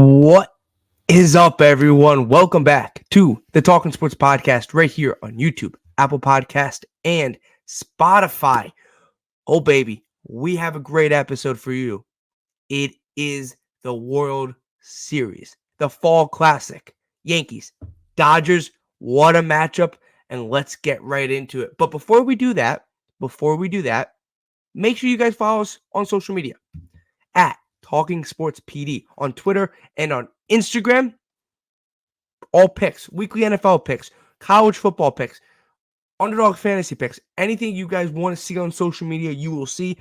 What is up, everyone? Welcome back to the Talking Sports Podcast right here on YouTube, Apple Podcast, and Spotify. Oh, baby, we have a great episode for you. It is the World Series, the Fall Classic. Yankees, Dodgers, what a matchup, and let's get right into it. But before we do that, make sure you guys follow us on social media at Talking Sports PD on Twitter and on Instagram. All picks, weekly NFL picks, college football picks, underdog fantasy picks, anything you guys want to see on social media, you will see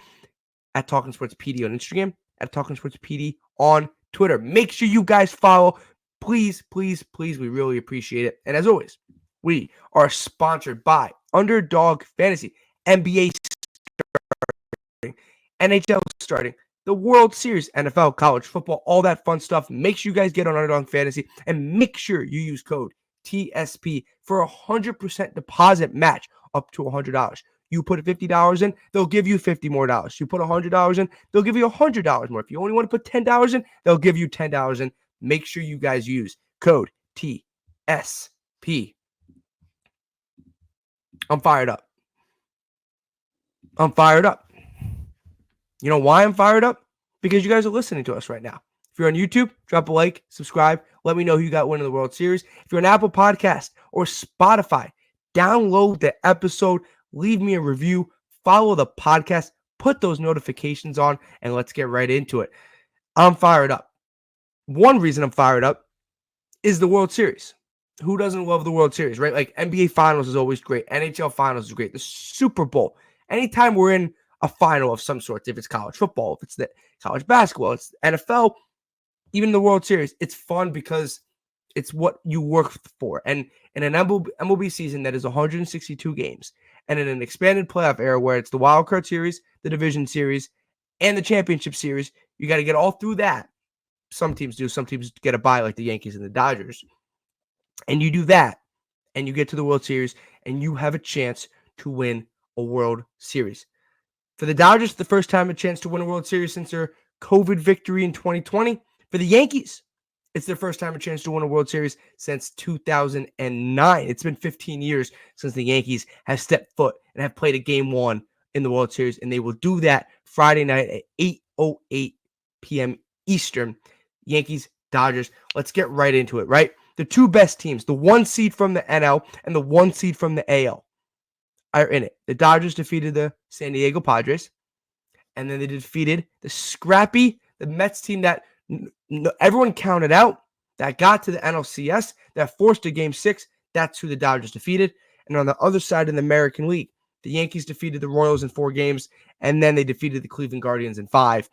at Talking Sports PD on Instagram, at Talking Sports PD on Twitter. Make sure you guys follow. Please, please, please. We really appreciate it. And as always, we are sponsored by Underdog Fantasy, NBA starting, NHL starting, the World Series, NFL, college football, all that fun stuff. Make sure you guys get on Underdog Fantasy and make sure you use code TSP for a 100% deposit match up to $100. You put $50 in, they'll give you $50 more. You put $100 in, they'll give you $100 more. If you only want to put $10 in, they'll give you $10 in. Make sure you guys use code TSP. I'm fired up. You know why I'm fired up? Because you guys are listening to us right now. If you're on YouTube, drop a like, subscribe. Let me know who you got winning the World Series. If you're on Apple Podcast or Spotify, download the episode, leave me a review, follow the podcast, put those notifications on, and let's get right into it. I'm fired up. One reason I'm fired up is the World Series. Who doesn't love the World Series, right? Like NBA Finals is always great. NHL Finals is great. The Super Bowl. Anytime we're in a final of some sort, if it's college football, if it's the college basketball, it's NFL, even the World Series, it's fun because it's what you work for. And in an MLB season that is 162 games, and in an expanded playoff era where it's the wild card series, the division series, and the championship series, you got to get all through that. Some teams do. Some teams get a bye like the Yankees and the Dodgers. And you do that, and you get to the World Series, and you have a chance to win a World Series. For the Dodgers, the first time a chance to win a World Series since their COVID victory in 2020. For the Yankees, it's their first time a chance to win a World Series since 2009. It's been 15 years since the Yankees have stepped foot and have played a game one in the World Series, and they will do that Friday night at 8:08 p.m. Eastern. Yankees, Dodgers, let's get right into it, right? The two best teams, the one seed from the NL and the one seed from the AL, are in it. The Dodgers defeated the San Diego Padres, and then they defeated the Mets team that everyone counted out, that got to the NLCS, that forced a Game 6. That's who the Dodgers defeated. And on the other side in the American League, the Yankees defeated the Royals in 4 games, and then they defeated the Cleveland Guardians in 5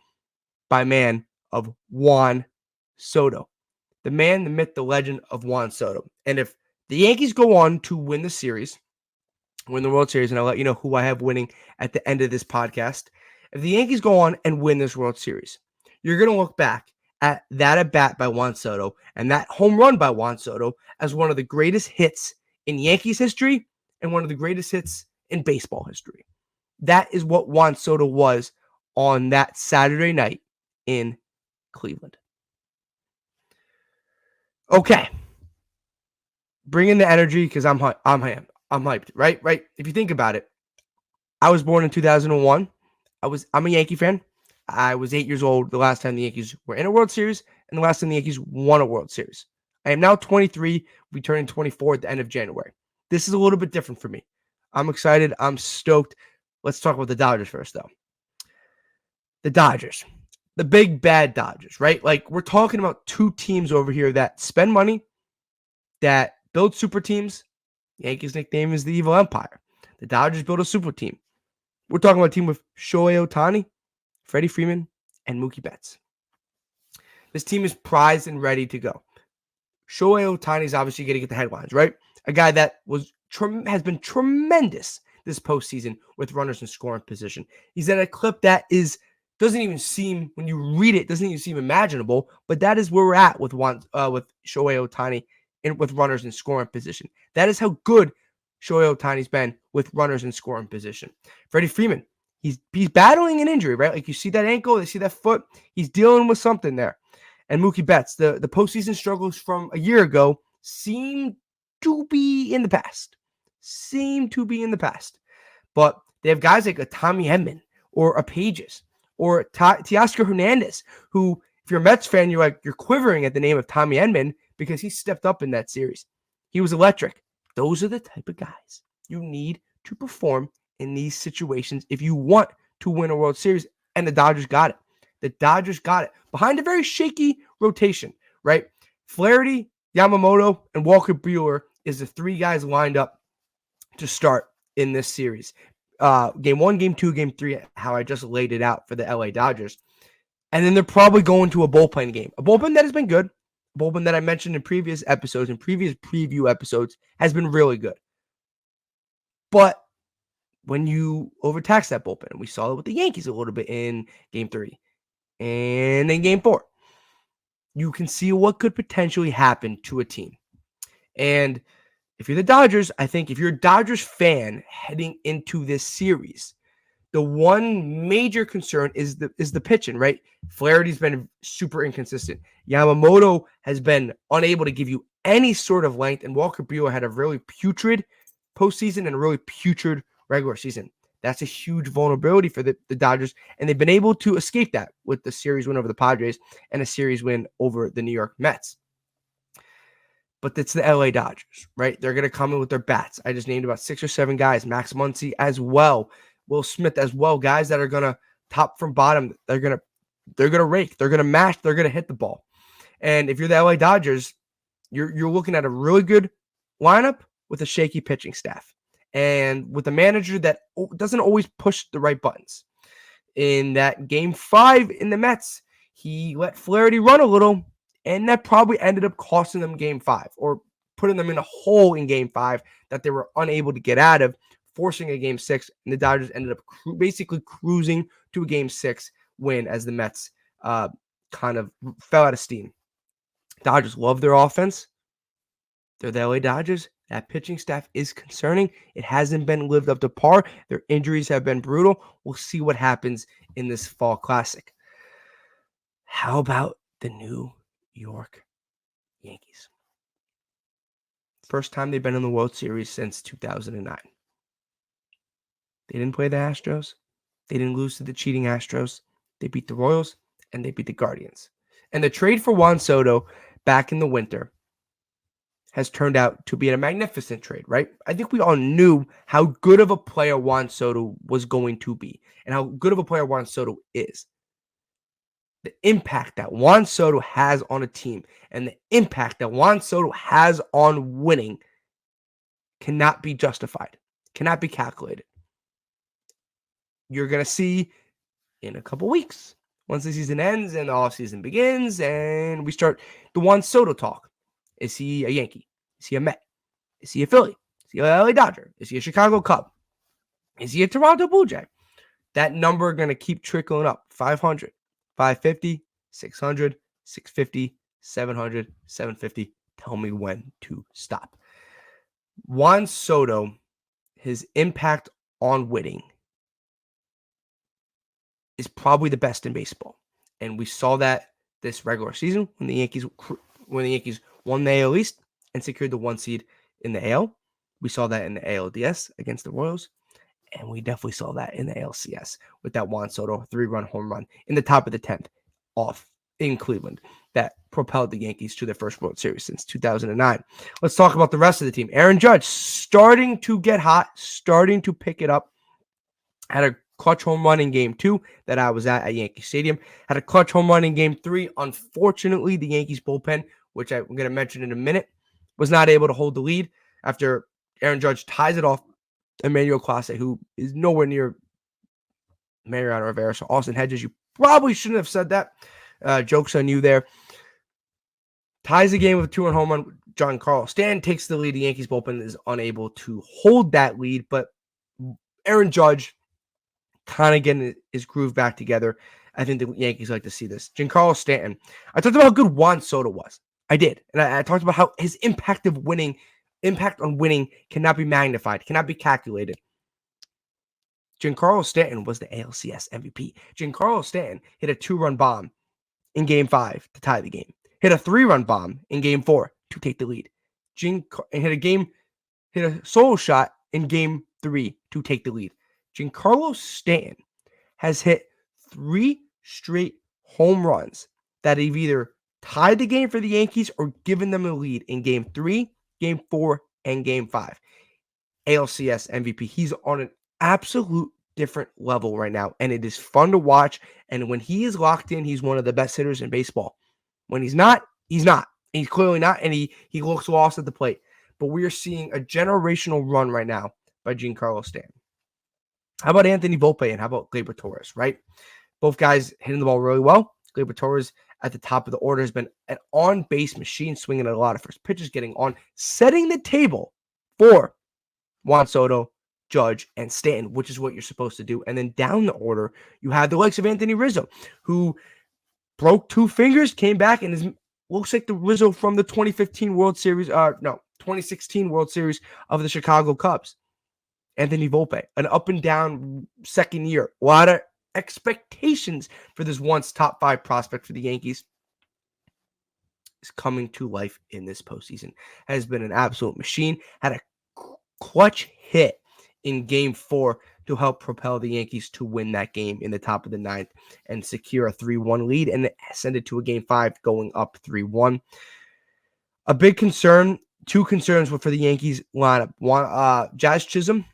by man of Juan Soto. The man, the myth, the legend of Juan Soto. And if the Yankees go on to win the series, win the World Series, and I'll let you know who I have winning at the end of this podcast. If the Yankees go on and win this World Series, you're going to look back at that at-bat by Juan Soto and that home run by Juan Soto as one of the greatest hits in Yankees history and one of the greatest hits in baseball history. That is what Juan Soto was on that Saturday night in Cleveland. Okay. Bring in the energy because I'm hyped, right? If you think about it, I was born in 2001. I'm a Yankee fan. I was 8 years old the last time the Yankees were in a World Series and the last time the Yankees won a World Series. I am now 23. We turn 24 at the end of January. This is a little bit different for me. I'm excited. I'm stoked. Let's talk about the Dodgers first, though. The Dodgers. The big bad Dodgers, right? Like, we're talking about two teams over here that spend money, that build super teams. Yankees' nickname is the Evil Empire. The Dodgers build a super team. We're talking about a team with Shohei Ohtani, Freddie Freeman, and Mookie Betts. This team is prized and ready to go. Shohei Ohtani is obviously going to get the headlines, right? A guy that has been tremendous this postseason with runners in scoring position. He's at a clip that doesn't even seem, when you read it, doesn't even seem imaginable, but that is where we're at with Shohei Ohtani with runners in scoring position. That is how good Shohei Ohtani's been with runners in scoring position. Freddie Freeman, he's battling an injury, right? Like, you see that ankle, you see that foot, he's dealing with something there. and Mookie Betts. The postseason struggles from a year ago seem to be in the past. But they have guys like a Tommy Edman or a Pages or Teoscar Hernandez, who, if you're a Mets fan, you're quivering at the name of Tommy Edman because he stepped up in that series. He was electric. Those are the type of guys you need to perform in these situations if you want to win a World Series, and the Dodgers got it. Behind a very shaky rotation, right? Flaherty, Yamamoto, and Walker Buehler is the three guys lined up to start in this series. Game 1, Game 2, Game 3, how I just laid it out for the LA Dodgers. And then they're probably going to a bullpen game. A bullpen that has been good. A bullpen that I mentioned in previous episodes, in previous preview episodes, has been really good. But when you overtax that bullpen, and we saw it with the Yankees a little bit in Game 3 and then Game 4, you can see what could potentially happen to a team. And if you're the Dodgers, I think if you're a Dodgers fan heading into this series, the one major concern is the pitching, right? Flaherty's been super inconsistent. Yamamoto has been unable to give you any sort of length, and Walker Buehler had a really putrid postseason and a really putrid regular season. That's a huge vulnerability for the Dodgers, and they've been able to escape that with the series win over the Padres and a series win over the New York Mets. But it's the LA Dodgers, right? They're going to come in with their bats. I just named about 6 or 7 guys. Max Muncy as well. Will Smith as well. Guys that are going to top from bottom. They're going to rake. They're going to mash. They're going to hit the ball. And if you're the LA Dodgers, you're looking at a really good lineup with a shaky pitching staff and with a manager that doesn't always push the right buttons. In that Game 5 in the Mets, he let Flaherty run a little, and that probably ended up costing them Game 5 or putting them in a hole in Game 5 that they were unable to get out of, forcing a Game 6. And the Dodgers ended up basically cruising to a Game 6 win as the Mets kind of fell out of steam. Dodgers love their offense. They're the LA Dodgers. That pitching staff is concerning. It hasn't been lived up to par. Their injuries have been brutal. We'll see what happens in this fall classic. How about the New York Yankees? First time they've been in the World Series since 2009. They didn't play the Astros. They didn't lose to the cheating Astros. They beat the Royals and they beat the Guardians. And the trade for Juan Soto back in the winter has turned out to be a magnificent trade, right? I think we all knew how good of a player Juan Soto was going to be and how good of a player Juan Soto is. The impact that Juan Soto has on a team and the impact that Juan Soto has on winning cannot be justified, cannot be calculated. You're going to see in a couple weeks, once the season ends and the offseason begins and we start the Juan Soto talk. Is he a Yankee? Is he a Met? Is he a Philly? Is he a LA Dodger? Is he a Chicago Cub? Is he a Toronto Blue Jay? That number going to keep trickling up. 500, 550, 600, 650, 700, 750. Tell me when to stop. Juan Soto, his impact on winning is probably the best in baseball. And we saw that this regular season when the Yankees won the AL East and secured the 1 seed in the AL. We saw that in the ALDS against the Royals. And we definitely saw that in the ALCS with that Juan Soto 3-run home run in the top of the 10th off in Cleveland that propelled the Yankees to their first World Series since 2009. Let's talk about the rest of the team. Aaron Judge starting to get hot, starting to pick it up. Had a clutch home run in Game 2 that I was at Yankee Stadium. Had a clutch home run in Game 3. Unfortunately, the Yankees bullpen, which I'm going to mention in a minute, was not able to hold the lead after Aaron Judge ties it off Emmanuel Clase, who is nowhere near Mariano Rivera. So Austin Hedges, you probably shouldn't have said that. Joke's on you there. Ties the game with a 2-run home run. Giancarlo Stanton takes the lead. The Yankees bullpen is unable to hold that lead, but Aaron Judge kind of getting his groove back together. I think the Yankees like to see this. Giancarlo Stanton. I talked about how good Juan Soto was. I did. And I talked about how his impact on winning cannot be magnified, cannot be calculated. Giancarlo Stanton was the ALCS MVP. Giancarlo Stanton hit a 2-run bomb in Game 5 to tie the game. Hit a 3-run bomb in Game 4 to take the lead. And hit a solo shot in Game 3 to take the lead. Giancarlo Stanton has hit 3 straight home runs that have either tied the game for the Yankees or given them a lead in Game 3, Game 4, and Game 5. ALCS MVP. He's on an absolute different level right now, and it is fun to watch. And when he is locked in, he's one of the best hitters in baseball. When he's not, he's not. He's clearly not, and he looks lost at the plate. But we are seeing a generational run right now by Giancarlo Stanton. How about Anthony Volpe and how about Gleyber Torres, right? Both guys hitting the ball really well. Gleyber Torres at the top of the order has been an on-base machine, swinging at a lot of first pitches, getting on, setting the table for Juan Soto, Judge, and Stanton, which is what you're supposed to do. And then down the order, you have the likes of Anthony Rizzo, who broke 2 fingers, came back, and looks like the Rizzo from the 2016 World Series of the Chicago Cubs. Anthony Volpe, an up and down second year. A lot of expectations for this once top 5 prospect for the Yankees is coming to life in this postseason. Has been an absolute machine. Had a clutch hit in Game 4 to help propel the Yankees to win that game in the top of the 9th and secure a 3-1 lead and send it to a Game 5 going up 3-1. A big concern, 2 concerns were for the Yankees lineup. One, Jazz Chisholm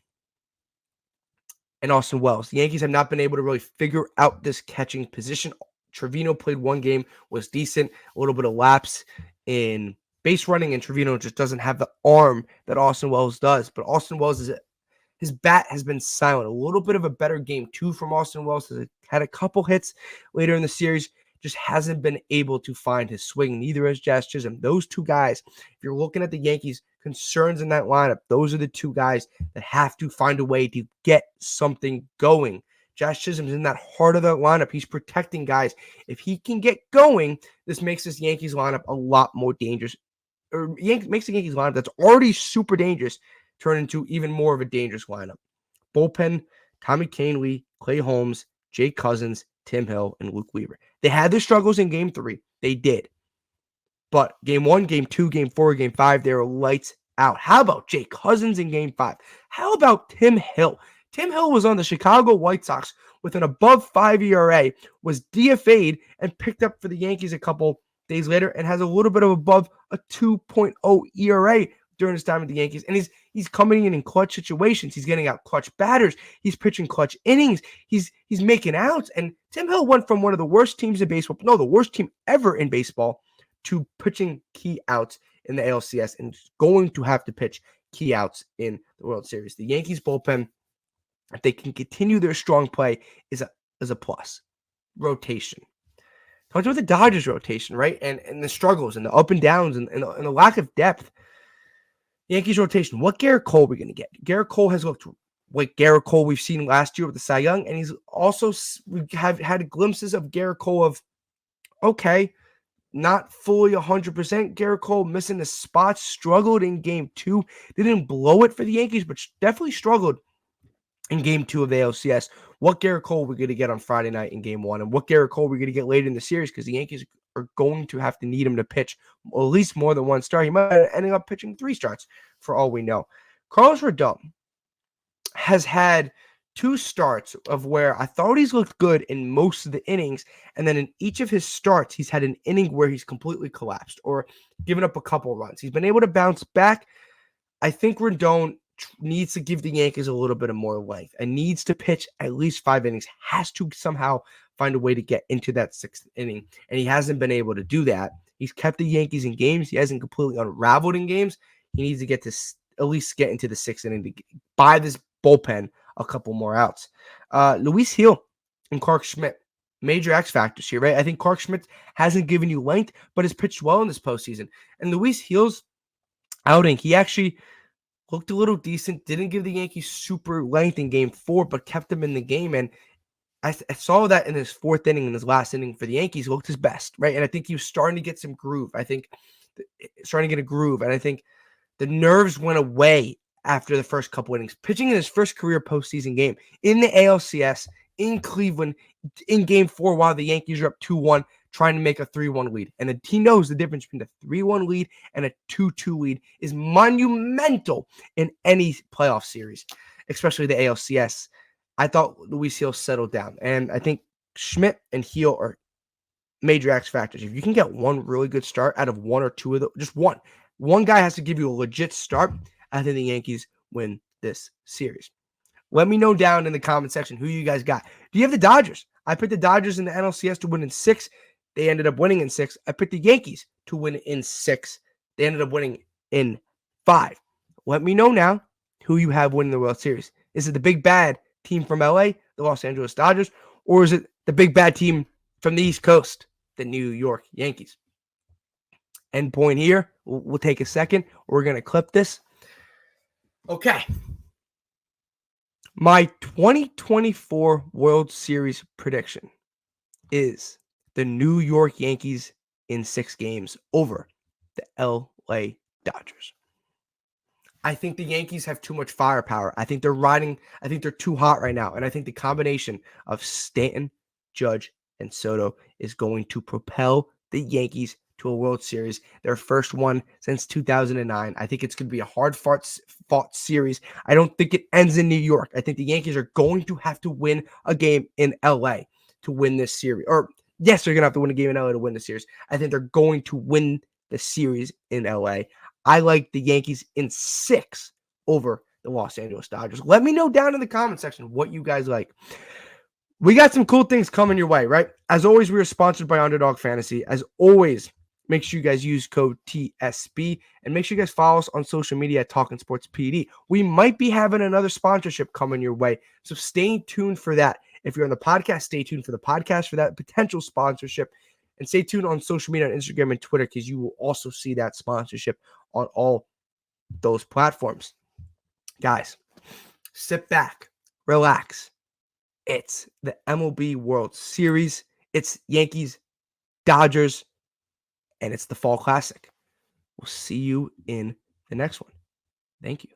and Austin Wells. The Yankees have not been able to really figure out this catching position. Trevino played 1 game, was decent, a little bit of lapse in base running, and Trevino just doesn't have the arm that Austin Wells does. But Austin Wells his bat has been silent. A little bit of a better game 2 from Austin Wells. Has had a couple hits later in the series, just hasn't been able to find his swing. Neither has Jazz Chisholm. Those 2 guys, if you're looking at the Yankees' concerns in that lineup, those are the 2 guys that have to find a way to get something going. Jazz Chisholm's in that heart of the lineup. He's protecting guys. If he can get going, this makes this Yankees lineup a lot more dangerous. Or makes the Yankees lineup that's already super dangerous turn into even more of a dangerous lineup. Bullpen, Tommy Kahnle, Clay Holmes, Jake Cousins, Tim Hill, and Luke Weaver. They had their struggles in Game 3. They did. But Game 1, Game 2, Game 4, Game 5, they were lights out. How about Jake Cousins in Game 5? How about Tim Hill? Tim Hill was on the Chicago White Sox with an above 5 ERA, was DFA'd and picked up for the Yankees a couple days later and has a little bit of above a 2.0 ERA during his time with the Yankees. And he's coming in clutch situations. He's getting out clutch batters. He's pitching clutch innings. He's making outs. And Tim Hill went from one of the worst teams in baseball, no, the worst team ever in baseball, to pitching key outs in the ALCS and going to have to pitch key outs in the World Series. The Yankees bullpen, if they can continue their strong play, is a plus. Rotation. Talked about the Dodgers rotation, right? And the struggles and the up and downs and the lack of depth. Yankees rotation. What Garrett Cole are we going to get? Garrett Cole has looked like Garrett Cole we've seen last year with the Cy Young, and he's also, we have had glimpses of Garrett Cole of, okay, not fully 100%. Garrett Cole missing the spots, struggled in Game 2. Didn't blow it for the Yankees, but definitely struggled in Game 2 of the ALCS. What Garrett Cole we're going to get on Friday night in Game 1, and what Garrett Cole we're going to get later in the series, because the Yankees are going to have to need him to pitch at least more than 1 start. He might end up pitching 3 starts for all we know. Carlos Rodon has had 2 starts of where I thought he's looked good in most of the innings, and then in each of his starts, he's had an inning where he's completely collapsed or given up a couple runs. He's been able to bounce back. I think Rodon needs to give the Yankees a little bit of more length and needs to pitch at least 5 innings, has to somehow find a way to get into that 6th inning, and he hasn't been able to do that. He's kept the Yankees in games. He hasn't completely unraveled in games. He needs to get to at least get into the 6th inning to buy this bullpen a couple more outs. Luis Gil and Clark Schmidt, major X factors here, right? I think Clark Schmidt hasn't given you length, but has pitched well in this postseason. And Luis Gil's outing, he actually looked a little decent, didn't give the Yankees super length in Game 4, but kept them in the game. And I saw that in his 4th inning, in his last inning for the Yankees, looked his best, right? And I think he was starting to get some groove. I think starting to get a groove. And I think the nerves went away after the first couple innings. Pitching in his first career postseason game in the ALCS in Cleveland in Game 4 while the Yankees are up 2-1 trying to make a 3-1 lead. And he knows the difference between a 3-1 lead and a 2-2 lead is monumental in any playoff series, especially the ALCS. I thought Luis Gil settled down. And I think Schmidt and Gil are major X factors. If you can get one really good start out of one or two of them, just one guy has to give you a legit start. I think the Yankees win this series. Let me know down in the comment section who you guys got. Do you have the Dodgers? I picked the Dodgers in the NLCS to win in 6. They ended up winning in 6. I picked the Yankees to win in 6. They ended up winning in 5. Let me know now who you have winning the World Series. Is it the big bad team from LA, the Los Angeles Dodgers, or is it the big bad team from the East Coast, the New York Yankees? End point here. We'll take a second. We're going to clip this. Okay. My 2024 World Series prediction is the New York Yankees in 6 games over the LA Dodgers. I think the Yankees have too much firepower. I think they're too hot right now. And I think the combination of Stanton, Judge, and Soto is going to propel the Yankees to a World Series, their first one since 2009. I think it's going to be a hard-fought series. I don't think it ends in New York. I think the Yankees are going to have to win a game in LA to win this series. Or, yes, they're going to have to win a game in LA to win the series. I think they're going to win the series in LA. I like the Yankees in 6 over the Los Angeles Dodgers. Let me know down in the comment section what you guys like. We got some cool things coming your way, right? As always, we are sponsored by Underdog Fantasy. As always, make sure you guys use code TSB and make sure you guys follow us on social media at Talking Sports PD. We might be having another sponsorship coming your way, so stay tuned for that. If you're on the podcast, stay tuned for the podcast for that potential sponsorship, and stay tuned on social media on Instagram and Twitter because you will also see that sponsorship on all those platforms. Guys, sit back, relax. It's the MLB World Series. It's Yankees, Dodgers, and it's the Fall Classic. We'll see you in the next one. Thank you.